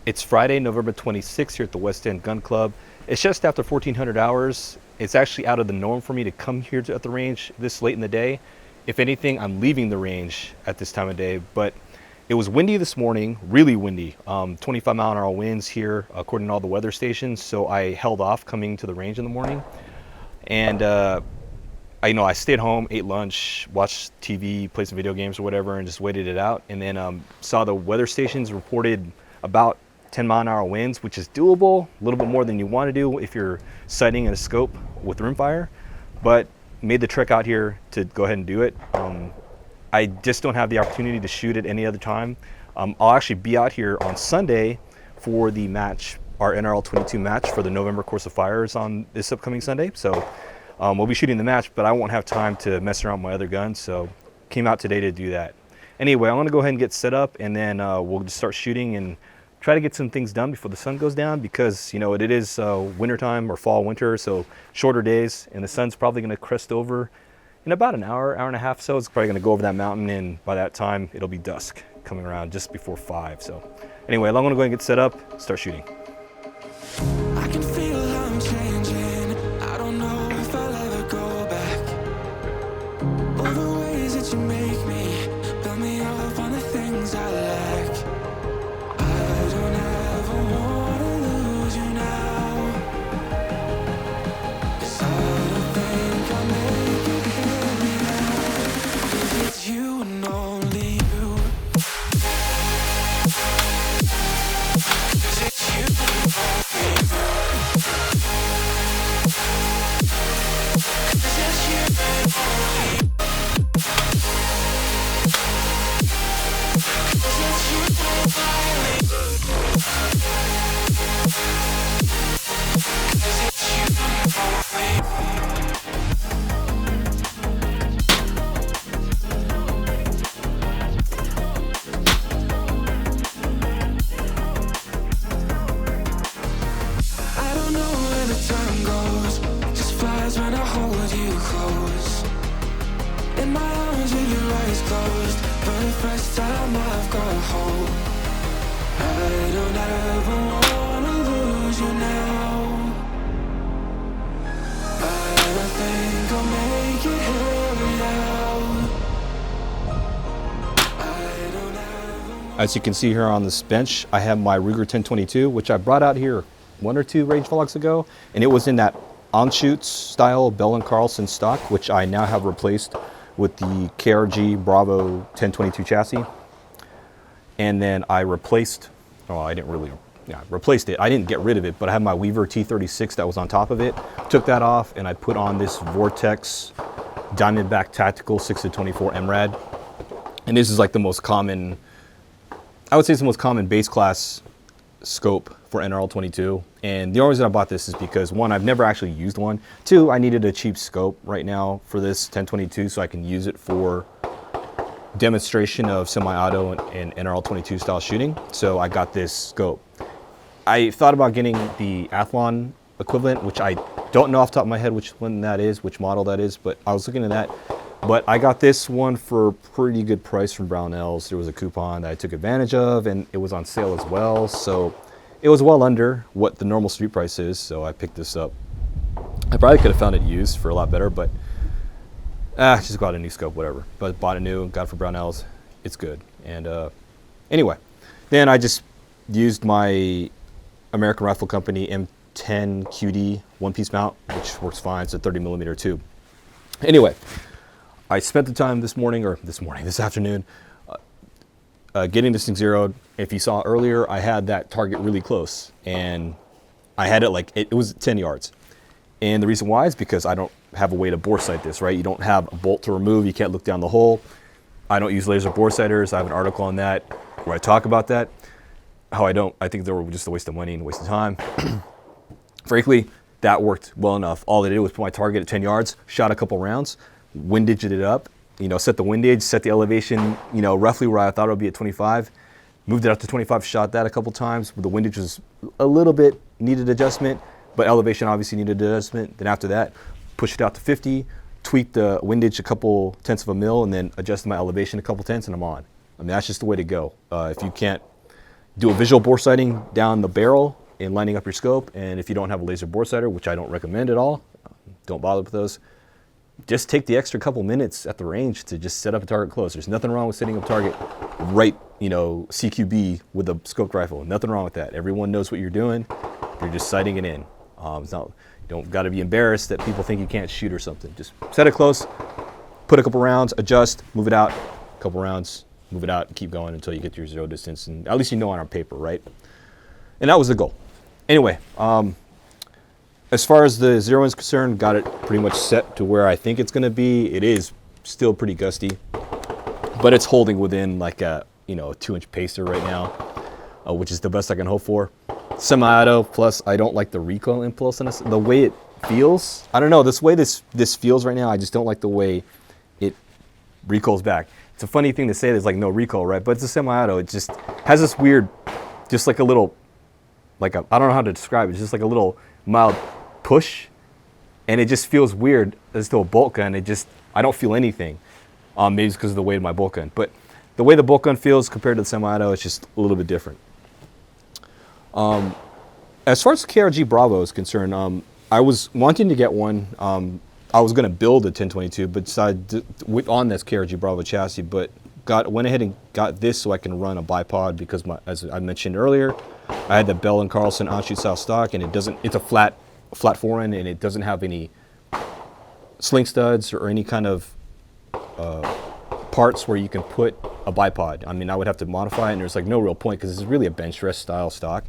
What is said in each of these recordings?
It's Friday, November 26th here at the West End Gun Club. It's just after 1400 hours. It's actually out of the norm for me to come here at the range this late in the day. If anything, I'm leaving the range at this time of day, but it was windy this morning, really windy. 25-mile-an-hour winds here, according to all the weather stations. So I held off coming to the range in the morning. And I stayed home, ate lunch, watched TV, played some video games or whatever, and just waited it out. And then saw the weather stations reported about 10-mile-an-hour winds, which is doable, a little bit more than you want to do if you're sighting in a scope with rimfire, but made the trek out here to go ahead and do it. I just don't have the opportunity to shoot at any other time. I'll actually be out here on Sunday for the match, our NRL 22 match for the November Course of Fires on this upcoming Sunday. So we'll be shooting the match, but I won't have time to mess around with my other guns, so came out today to do that. Anyway, I'm gonna go ahead and get set up, and then we'll just start shooting and try to get some things done before the sun goes down, because it is wintertime or fall winter, so shorter days, and the sun's probably going to crest over in about an hour and a half. So it's probably going to go over that mountain, and by that time it'll be dusk, coming around just before 5. So anyway, I'm going to go ahead and get set up, start shooting. I can feel I'm changing. I don't know if I'll ever go back. All the ways that you make me, build me up on the things I lack. I don't ever wanna lose you now, 'cause I don't think I'll make it, hear me now, 'cause it's you and only you. 'Cause it's you and only you. 'Cause it's you and only you. 'Cause it's you and only you. 'Cause it's you and only you. I don't know where the time goes, it just flies when I hold you close. In my arms with your eyes closed, for the first time I've got hope. I don't ever wanna lose you now. I don't think I'll make it, hear me now. I don't ever. As you can see here on this bench, I have my Ruger 1022, which I brought out here 1 or 2 range vlogs ago, and it was in that Anschutz-Style Bell and Carlson stock, which I now have replaced with the KRG Bravo 1022 chassis. And then I replaced, replaced it. I didn't get rid of it, but I had my Weaver T36 that was on top of it. Took that off, and I put on this Vortex Diamondback Tactical 6-24 MRAD. And this is like the most common, I would say it's the most common base class scope for NRL 22. And the only reason I bought this is because, 1, I've never actually used one. 2, I needed a cheap scope right now for this 1022 so I can use it for demonstration of semi-auto and NRL 22 style shooting. So I got this scope. I thought about getting the Athlon equivalent, which I don't know off the top of my head which one that is, which model that is, but I was looking at that. But I got this one for a pretty good price from Brownells. There was a coupon that I took advantage of, and it was on sale as well. So it was well under what the normal street price is, so I picked this up. I probably could have found it used for a lot better, but just got a new scope, whatever. But bought a new, got it for Brownells. It's good. And anyway, then I just used my American Rifle Company M10 QD one-piece mount, which works fine. It's a 30mm tube. Anyway, I spent the time this afternoon, getting this thing zeroed. If you saw earlier, I had that target really close, and I had it like, it was 10 yards. And the reason why is because I don't have a way to bore sight this, right? You don't have a bolt to remove. You can't look down the hole. I don't use laser bore sighters. I have an article on that where I talk about that. How I think they were just a waste of money and a waste of time. Frankly, that worked well enough. All I did was put my target at 10 yards, shot a couple rounds, windaged it up, set the windage, set the elevation, roughly where I thought it would be at 25. Moved it up to 25, shot that a couple times. The windage was a little bit needed adjustment, but elevation obviously needed adjustment. Then after that, pushed it out to 50, tweaked the windage a couple tenths of a mil, and then adjusted my elevation a couple tenths, and I'm on. I mean, that's just the way to go. If you can't, do a visual bore sighting down the barrel and lining up your scope. And if you don't have a laser bore sighter, which I don't recommend at all, don't bother with those. Just take the extra couple minutes at the range to just set up a target close. There's nothing wrong with setting up a target right, CQB with a scoped rifle. Nothing wrong with that. Everyone knows what you're doing. You're just sighting it in. It's not, you don't got to be embarrassed that people think you can't shoot or something. Just set it close, put a couple rounds, adjust, move it out, a couple rounds, move it out, and keep going until you get to your zero distance. And at least you know on paper, right? And that was the goal. Anyway, as far as the zero is concerned, got it pretty much set to where I think it's going to be. It is still pretty gusty, but it's holding within like a 2-inch pacer right now, which is the best I can hope for. Semi-auto, plus I don't like the recoil impulse in this. The way it feels, I don't know, this way this feels right now, I just don't like the way it recoils back. It's a funny thing to say, there's like no recoil, right? But it's a semi-auto. It just has this weird, just like a little, I don't know how to describe it. It's just like a little mild push, and it just feels weird as to a bolt gun. I don't feel anything. Maybe it's because of the weight of my bolt gun, but the way the bolt gun feels compared to the semi-auto, it's just a little bit different. As far as the KRG Bravo is concerned, I was wanting to get one. I was going to build a 1022, but decided on this KRG Bravo chassis, but went ahead and got this so I can run a bipod because, as I mentioned earlier, I had the Bell and Carlson Anschutz-Style stock, and it's a flat forend, and it doesn't have any sling studs or any kind of parts where you can put a bipod. I mean, I would have to modify it, and there's like no real point because this is really a bench rest style stock.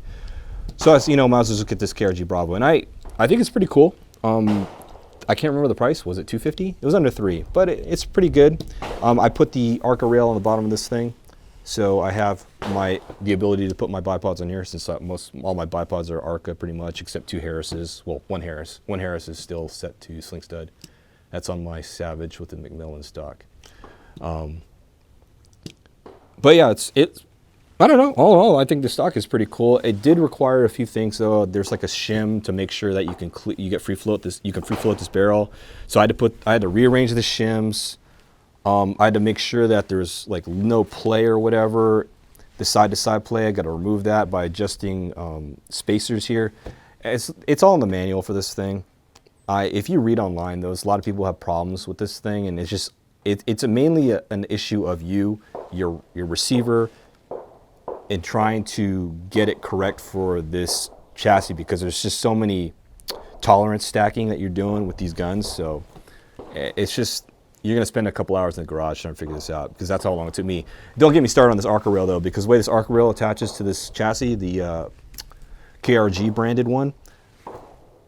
So I might as well just get this KRG Bravo, and I think it's pretty cool. I can't remember the price. Was it $250? It was under $3, but it's pretty good. I put the ARCA rail on the bottom of this thing, so I have the ability to put my bipods on here, since all my bipods are ARCA pretty much, except 2 Harris's. Well, 1 Harris. 1 Harris is still set to sling stud. That's on my Savage with the McMillan stock. But yeah, I don't know. All in all, I think the stock is pretty cool. It did require a few things though. There's like a shim to make sure that you can get free float this. You can free float this barrel. So I had to rearrange the shims. I had to make sure that there's like no play or whatever. The side to side play, I got to remove that by adjusting spacers here. It's all in the manual for this thing. If you read online, though, a lot of people have problems with this thing, and it's mainly an issue of your receiver, and trying to get it correct for this chassis, because there's just so many tolerance stacking that you're doing with these guns. So it's just, you're going to spend a couple hours in the garage trying to figure this out, because that's how long it took me. Don't get me started on this ARCA rail though, because the way this ARCA rail attaches to this chassis, the KRG branded one,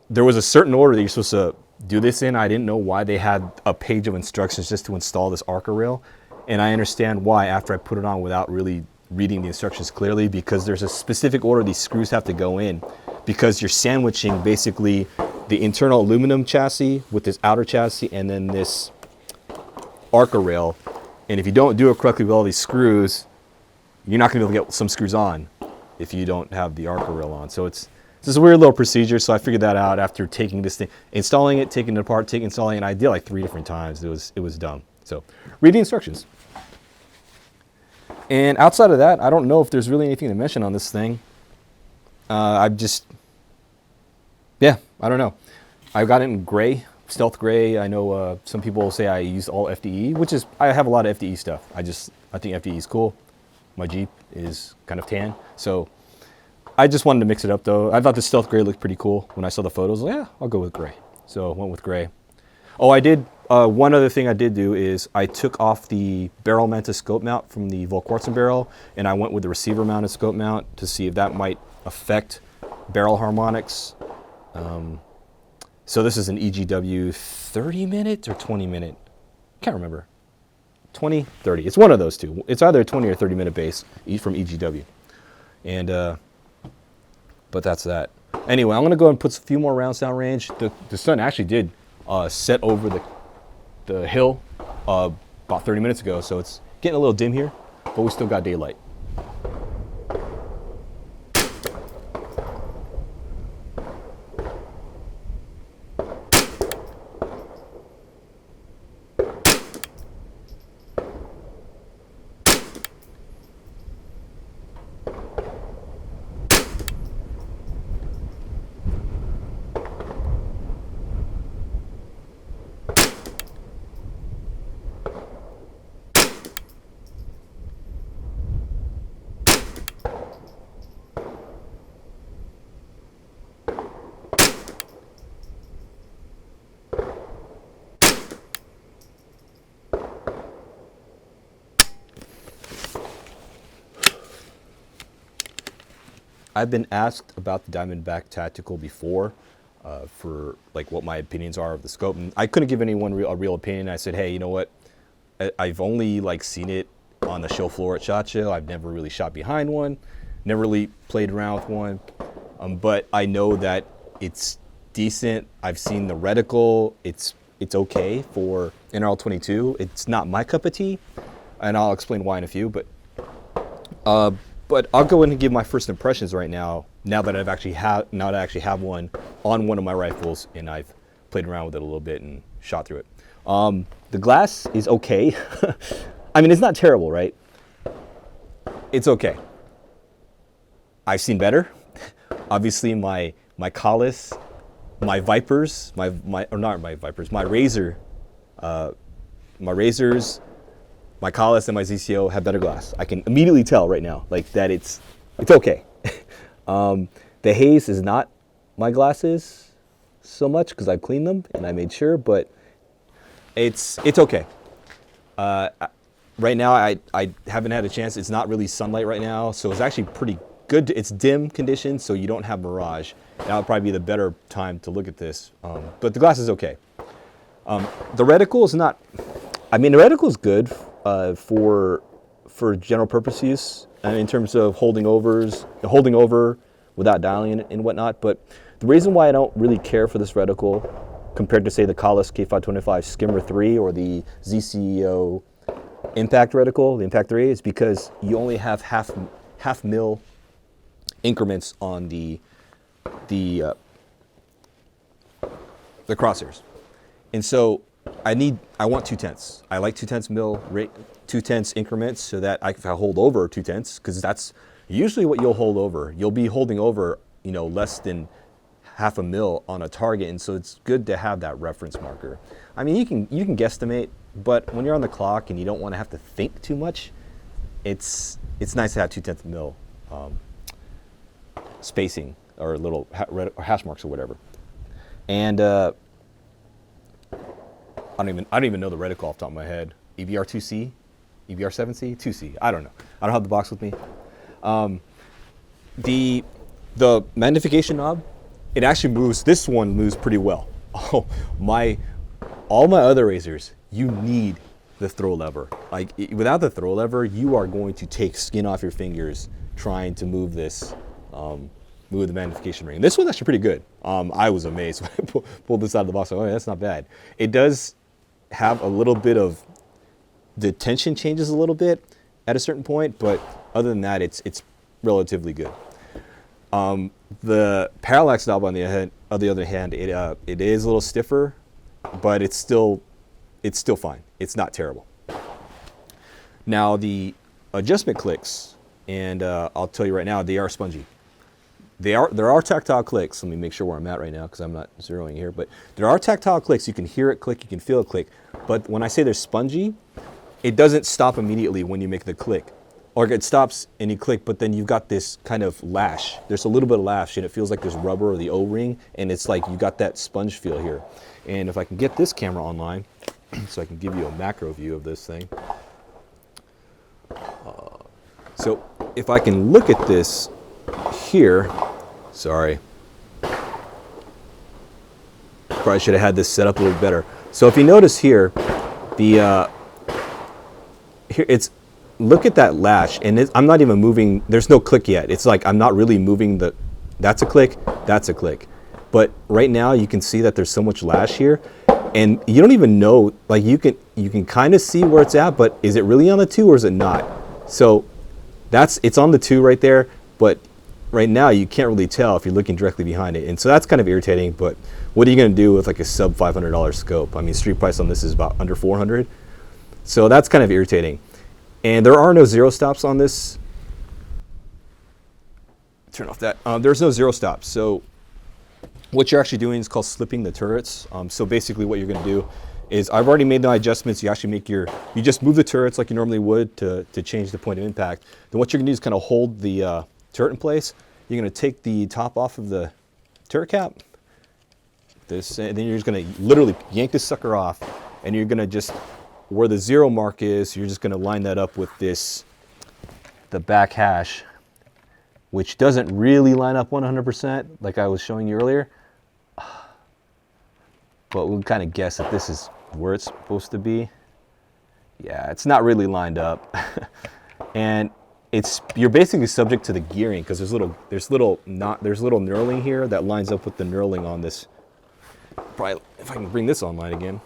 there was a certain order that you're supposed to do this in. I didn't know why they had a page of instructions just to install this ARCA rail, and I understand why after I put it on without really reading the instructions clearly, because there's a specific order these screws have to go in, because you're sandwiching basically the internal aluminum chassis with this outer chassis and then this ARCA rail, and if you don't do it correctly with all these screws, you're not going to be able to get some screws on if you don't have the ARCA rail on. So it's just a weird little procedure. So I figured that out after taking this thing, installing it, taking it apart, installing it, and I did like 3 different times. It was dumb. So read the instructions. And outside of that, I don't know if there's really anything to mention on this thing. I don't know. I got it in gray, stealth gray. I know some people say I use all FDE, which is, I have a lot of FDE stuff. I think FDE is cool. My Jeep is kind of tan. So I just wanted to mix it up though. I thought the stealth gray looked pretty cool when I saw the photos. Yeah, I'll go with gray. So I went with gray. Oh, I did. One other thing I did do is I took off the barrel mounted scope mount from the Volquartsen barrel, and I went with the receiver mounted scope mount to see if that might affect barrel harmonics. So this is an EGW 30-minute or 20-minute? Can't remember. 20, 30. It's one of those two. It's either a 20 or 30-minute base from EGW. And but that's that. Anyway, I'm gonna go and put a few more rounds down range. The sun actually did set over the hill about 30 minutes ago, so it's getting a little dim here, but we still got daylight. I've been asked about the Diamondback Tactical before, for like what my opinions are of the scope, and I couldn't give anyone a real opinion. I said, hey, you know what? I've only like seen it on the show floor at SHOT Show. I've never really shot behind one, never really played around with one, but I know that it's decent. I've seen the reticle. It's okay for NRL-22. It's not my cup of tea, and I'll explain why in a few. But I'll go in and give my first impressions right now. Now that I actually have one on one of my rifles, and I've played around with it a little bit and shot through it. The glass is okay. I mean, it's not terrible, right? It's okay. I've seen better. Obviously, my Collis, my Vipers, my Razor, my Razors, my Collis and my ZCO have better glass. I can immediately tell right now, like that it's okay. The haze is not my glasses so much because I've cleaned them and I made sure, but it's okay. Right now, I haven't had a chance. It's not really sunlight right now, so it's actually pretty good. It's dim conditions, so you don't have mirage. That would probably be the better time to look at this. But the glass is okay. The reticle is not. I mean, the reticle is good for general purpose use in terms of holding over without dialing and whatnot. But the reason why I don't really care for this reticle compared to say the Collis K525 Skimmer 3 or the ZCO Impact reticle, the Impact 3, is because you only have half mil increments on the crosshairs, and so I want 2/10. I like 2/10 mil rate, 2/10 increments, so that if I hold over 2/10, because that's usually what you'll hold over. You'll be holding over, less than half a mil on a target, and so it's good to have that reference marker. I mean, you can guesstimate, but when you're on the clock and you don't want to have to think too much, it's nice to have 2/10 mil spacing or little hash marks or whatever. And I don't even know the reticle off the top of my head. EBR 2C, EBR 7C, 2C. I don't know. I don't have the box with me. The magnification knob, it actually moves. This one moves pretty well. All my other razors, you need the throw lever. Like without the throw lever, you are going to take skin off your fingers trying to move this, move the magnification ring. This one's actually pretty good. I was amazed when I pulled this out of the box. Like, oh, that's not bad. It does have a little bit of, the tension changes a little bit at a certain point, but other than that, it's relatively good. The parallax knob on the other hand, it is a little stiffer, but it's still fine. It's not terrible. Now the adjustment clicks, and I'll tell you right now, they are spongy. There are tactile clicks. Let me make sure where I'm at right now because I'm not zeroing here, but there are tactile clicks. You can hear it click, you can feel it click. But when I say they're spongy, it doesn't stop immediately when you make the click. Or it stops and you click, but then you've got this kind of lash. There's a little bit of lash, and it feels like there's rubber or the O-ring, and it's like you got that sponge feel here. And if I can get this camera online, so I can give you a macro view of this thing. So if I can look at this here, sorry. Probably should have had this set up a little better. So if you notice here, here it's, look at that lash, and I'm not even moving, there's no click yet. It's like I'm not really moving that's a click, that's a click. But right now you can see that there's so much lash here, and you don't even know, like you can kind of see where it's at, but is it really on the 2 or is it not? So it's on the 2 right there, but right now you can't really tell if you're looking directly behind it. And so that's kind of irritating, but what are you gonna do with like a sub $500 scope? I mean, street price on this is about under 400. So that's kind of irritating. And there are no zero stops on this. Turn off that. There's no zero stops. So what you're actually doing is called slipping the turrets. So basically what you're gonna do is, I've already made the adjustments. You actually you just move the turrets like you normally would to change the point of impact. Then what you're gonna do is kind of hold the turret in place. You're gonna take the top off of the turret cap, and then you're just gonna literally yank this sucker off, and you're gonna just, where the zero mark is, you're just gonna line that up with the back hash, which doesn't really line up 100% like I was showing you earlier. But we'll kind of guess that this is where it's supposed to be. Yeah, it's not really lined up. And you're basically subject to the gearing because there's little knurling here that lines up with the knurling on this. Probably if I can bring this online again.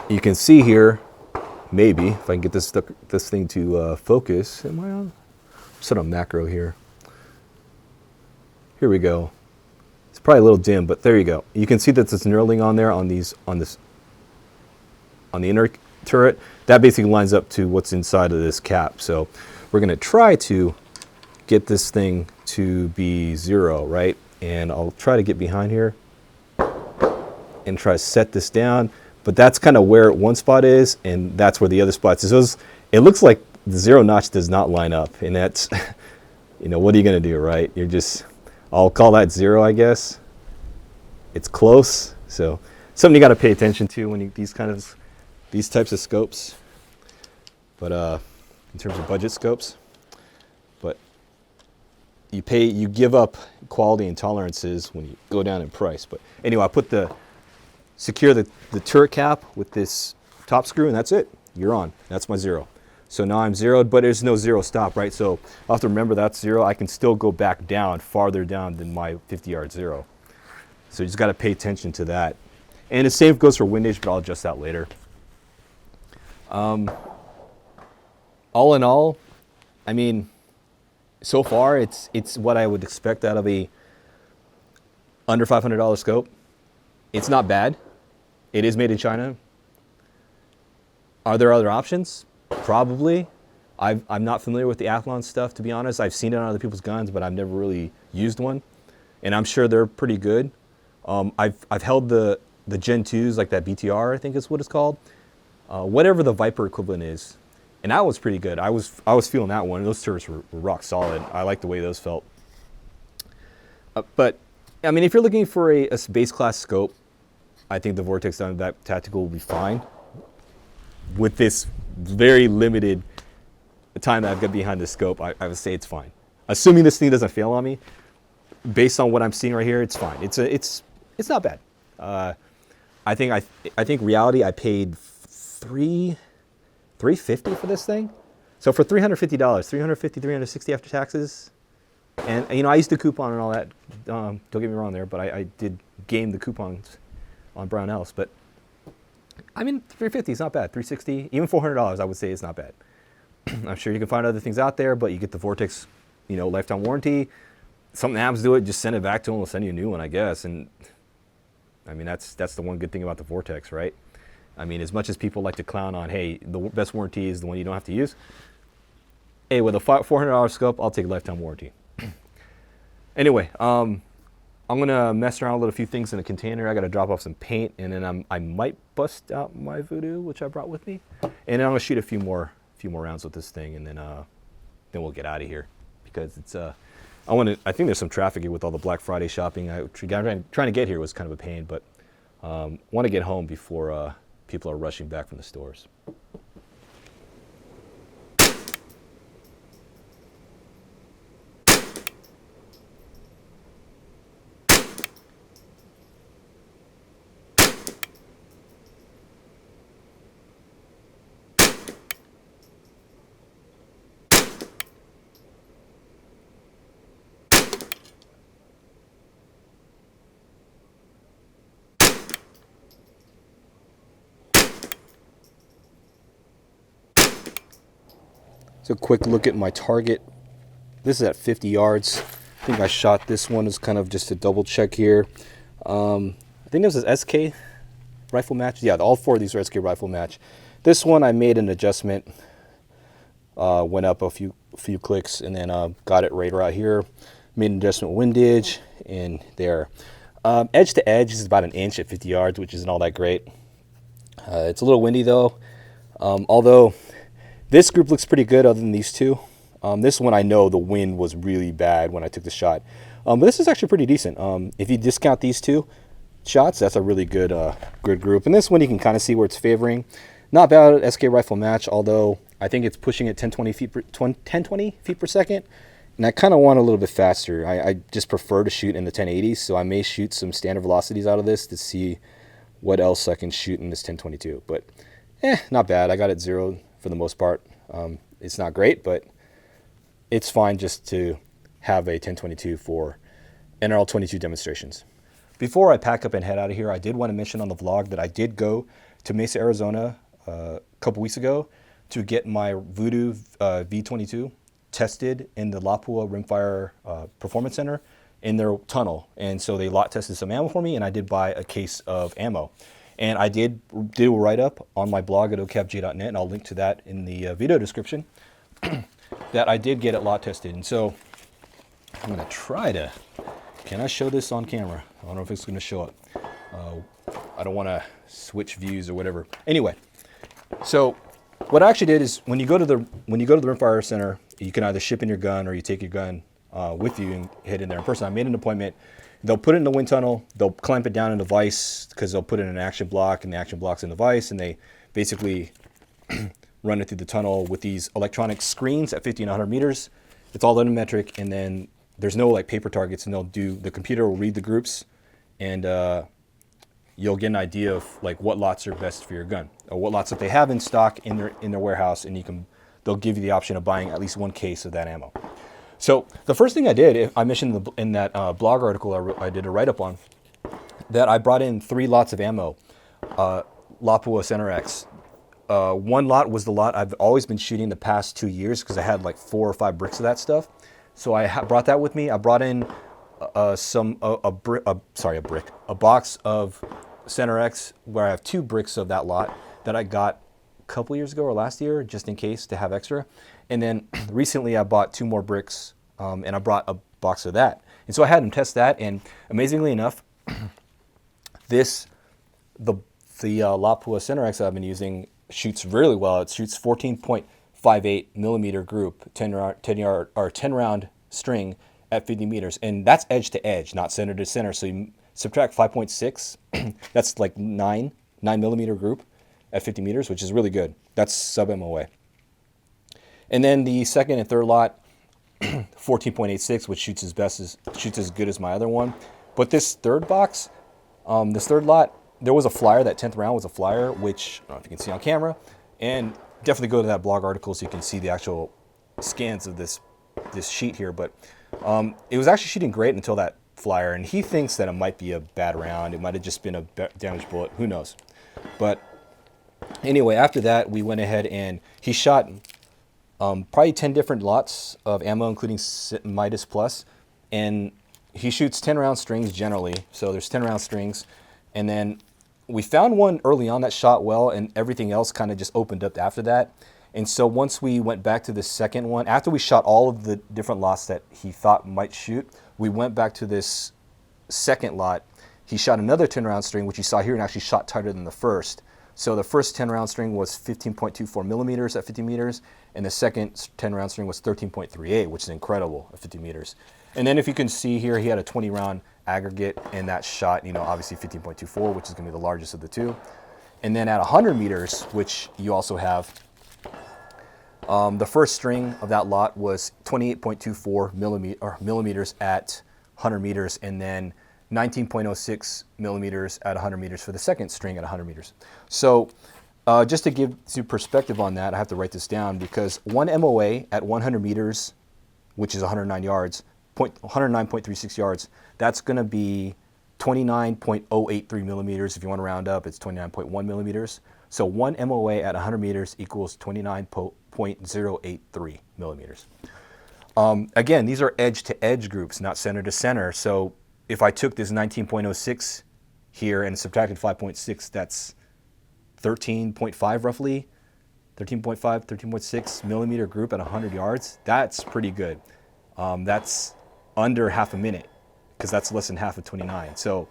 You can see here, maybe if I can get this thing to focus. Am I on? Set on macro here. Here we go. It's probably a little dim, but there you go. You can see that there's knurling on there on the inner turret. That basically lines up to what's inside of this cap. So we're going to try to get this thing to be 0, right? And I'll try to get behind here and try to set this down. But that's kind of where one spot is, and that's where the other spot is. So it looks like the 0 notch does not line up, and that's, you know, what are you going to do, right? I'll call that 0, I guess. It's close, so something you got to pay attention to when these types of scopes. But in terms of budget scopes, but you give up quality and tolerances when you go down in price. But anyway, I secure the turret cap with this top screw, and that's it. You're on. That's my 0. So now I'm zeroed, but there's no 0 stop, right? So I'll have to remember that's 0. I can still go back down, farther down than my 50-yard 0. So you just got to pay attention to that. And the same goes for windage, but I'll adjust that later. All in all, I mean, so far it's what I would expect out of a under $500 scope. It's not bad. It is made in China. Are there other options? Probably. I'm not familiar with the Athlon stuff, to be honest. I've seen it on other people's guns, but I've never really used one. And I'm sure they're pretty good. I've held the Gen 2s, like that BTR, I think is what it's called. Whatever the Viper equivalent is. And that was pretty good. I was feeling that one. Those turrets were rock solid. I like the way those felt. But, I mean, if you're looking for a base class scope, I think the Vortex Diamondback Tactical will be fine. With this very limited time that I've got behind the scope, I would say it's fine. Assuming this thing doesn't fail on me, based on what I'm seeing right here, it's fine. It's not bad. I think reality, I paid $350 for this thing. So for $350, $360 after taxes, and you know, I used to coupon and all that. Don't get me wrong there, but I did game the coupons on Brownells. But I mean, $350 is not bad. $360, even $400, I would say it's not bad. I'm sure you can find other things out there, but you get the Vortex, you know, lifetime warranty. Something happens to it, just send it back to them. We'll send you a new one, I guess. And I mean, that's the one good thing about the Vortex, right? I mean, as much as people like to clown on, hey, the best warranty is the one you don't have to use. Hey, with a $400 scope, I'll take lifetime warranty. Anyway, I'm gonna mess around with a few things in a container. I gotta drop off some paint, and then I might bust out my Voodoo, which I brought with me, and then I'm gonna shoot a few more rounds with this thing, and then we'll get out of here because it's I think there's some traffic here with all the Black Friday shopping. Trying to get here was kind of a pain, but want to get home before people are rushing back from the stores. So a quick look at my target. This is at 50 yards. I think I shot this one as kind of just a double check here. I think this is SK rifle match. Yeah, all 4 of these are SK rifle match. This one I made an adjustment, went up a few clicks, and then got it right around here. Made an adjustment windage and there. Edge to edge is about 1 inch at 50 yards, which isn't all that great. It's a little windy though, although this group looks pretty good other than these two. This one I know the wind was really bad when I took the shot. But this is actually pretty decent. If you discount these 2 shots, that's a really good group. And this one you can kind of see where it's favoring. Not bad at SK rifle match, although I think it's pushing at 1020 feet per second. And I kind of want a little bit faster. I just prefer to shoot in the 1080s, so I may shoot some standard velocities out of this to see what else I can shoot in this 1022. But not bad. I got it zeroed for the most part. It's not great, but it's fine just to have a 1022 for NRL 22 demonstrations. Before I pack up and head out of here, I did want to mention on the vlog that I did go to Mesa, Arizona a couple weeks ago to get my Voodoo V22 tested in the Lapua Rimfire Performance Center in their tunnel. And so they lot tested some ammo for me, and I did buy a case of ammo. And I did do a write-up on my blog at ocapj.net, and I'll link to that in the video description, that I did get it lot tested. And so I'm going to try to, can I show this on camera? I don't know if it's going to show up. I don't want to switch views or whatever. Anyway, so what I actually did is when you go to the Rimfire Center, you can either ship in your gun or you take your gun with you and head in there in person. I made an appointment. They'll put it in the wind tunnel. They'll clamp it down in the vise because they'll put it in an action block, and the action block's in the vise, and they basically run it through the tunnel with these electronic screens at 50 and 100 meters. It's all volumetric, and then there's no like paper targets, and the computer will read the groups, and you'll get an idea of like what lots are best for your gun, or what lots that they have in stock in their warehouse, and they'll give you the option of buying at least one case of that ammo. So the first thing I did, I mentioned in that blog article I did a write-up on, that I brought in 3 lots of ammo, Lapua Center X. One lot was the lot I've always been shooting the past 2 years because I had like 4 or 5 bricks of that stuff. So I brought that with me. I brought in a box of Center X where I have 2 bricks of that lot that I got a couple years ago or last year, just in case to have extra. And then recently I bought 2 more bricks, and I brought a box of that. And so I had them test that, and amazingly enough, the Lapua Center X I've been using shoots really well. It shoots 14.58 millimeter group, 10 round string at 50 meters, and that's edge to edge, not center to center. So you subtract 5.6, that's like 9 millimeter group at 50 meters, which is really good. That's sub MOA. And then the second and third lot, 14.86, which shoots as good as my other one. But this third box, this third lot, there was a flyer. That 10th round was a flyer, which I don't know if you can see on camera. And definitely go to that blog article so you can see the actual scans of this sheet here. But it was actually shooting great until that flyer. And he thinks that it might be a bad round. It might have just been a damaged bullet. Who knows? But anyway, after that, we went ahead and he shot probably 10 different lots of ammo, including Midas Plus, and he shoots 10 round strings generally. So there's 10 round strings, and then we found one early on that shot well, and everything else kind of just opened up after that. And so once we went back to the second one, after we shot all of the different lots that he thought might shoot, we went back to this second lot. He shot another 10 round string, which you saw here, and actually shot tighter than the first. So the first 10 round string was 15.24 millimeters at 50 meters, and the second 10 round string was 13.38, which is incredible at 50 meters. And then if you can see here, he had a 20 round aggregate, and that shot, obviously 15.24, which is going to be the largest of the two. And then at 100 meters, which you also have, the first string of that lot was 28.24 millimeters at 100 meters, and then 19.06 millimeters at 100 meters for the second string at 100 meters. So just to give some perspective on that, I have to write this down, because one MOA at 100 meters, which is 109 yards, 109.36 yards, that's going to be 29.083 millimeters. If you want to round up, it's 29.1 millimeters. So one MOA at 100 meters equals 29.083 millimeters. Again, these are edge-to-edge groups, not center-to-center. So if I took this 19.06 here and subtracted 5.6, that's 13.5 roughly, 13.5, 13.6 millimeter group at 100 yards. That's pretty good. That's under half a minute, because that's less than half of 29. So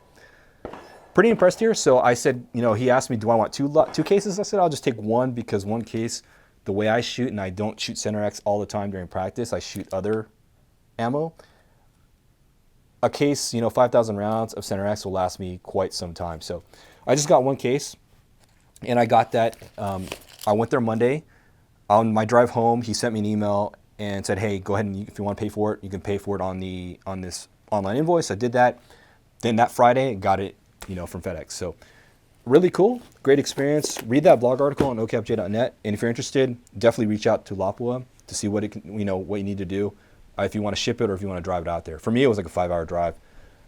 pretty impressed here. So I said, he asked me, do I want two cases? I said, I'll just take one, because one case, the way I shoot, and I don't shoot Center X all the time during practice, I shoot other ammo. A case, 5,000 rounds of Center X will last me quite some time. So I just got one case, and I got that. I went there Monday. On my drive home, he sent me an email and said, hey, go ahead and if you want to pay for it, you can pay for it on this online invoice. I did that. Then that Friday, got it, from FedEx. So really cool, great experience. Read that blog article on ocapj.net. And if you're interested, definitely reach out to Lapua to see what it can, what you need to do if you want to ship it or if you want to drive it out there. For me, it was like a 5-hour drive.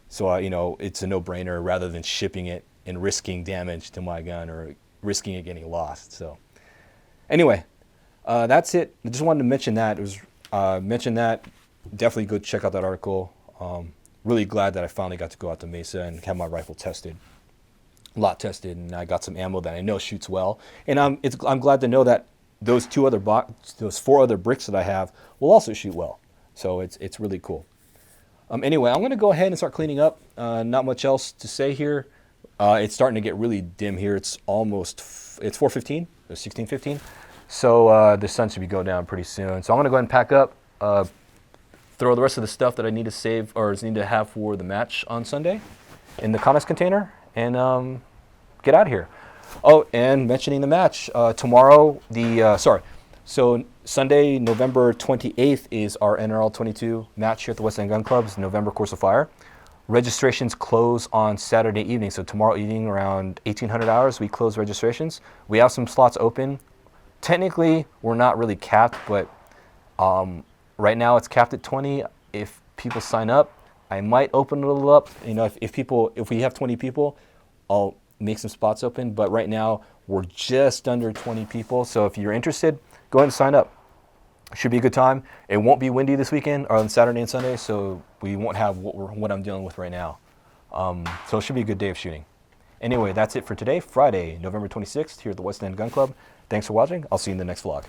So, it's a no-brainer rather than shipping it and risking damage to my gun or risking it getting lost. So anyway, that's it. I just wanted to mention that. Definitely go check out that article. Really glad that I finally got to go out to Mesa and have my rifle tested. Lot tested, and I got some ammo that I know shoots well. And I'm glad to know that those 4 other bricks that I have will also shoot well. So it's really cool. Anyway, I'm going to go ahead and start cleaning up. Not much else to say here. It's starting to get really dim here. It's 4:15, 16:15. So the sun should be going down pretty soon. So I'm going to go ahead and pack up, throw the rest of the stuff that I need to save or need to have for the match on Sunday in the contest container, and get out of here. Oh, and mentioning the match, tomorrow, so Sunday, November 28th is our NRL 22 match here at the West End Gun Club's November Course of Fire. Registrations close on Saturday evening, so tomorrow evening around 1800 hours, we close registrations. We have some slots open. Technically, we're not really capped, but right now it's capped at 20. If people sign up, I might open it a little up. If we have 20 people, I'll make some spots open. But right now, we're just under 20 people. So if you're interested, go ahead and sign up. Should be a good time. It won't be windy this weekend or on Saturday and Sunday, so we won't have what I'm dealing with right now. So it should be a good day of shooting. Anyway, that's it for today, Friday, November 26th, here at the West End Gun Club. Thanks for watching. I'll see you in the next vlog.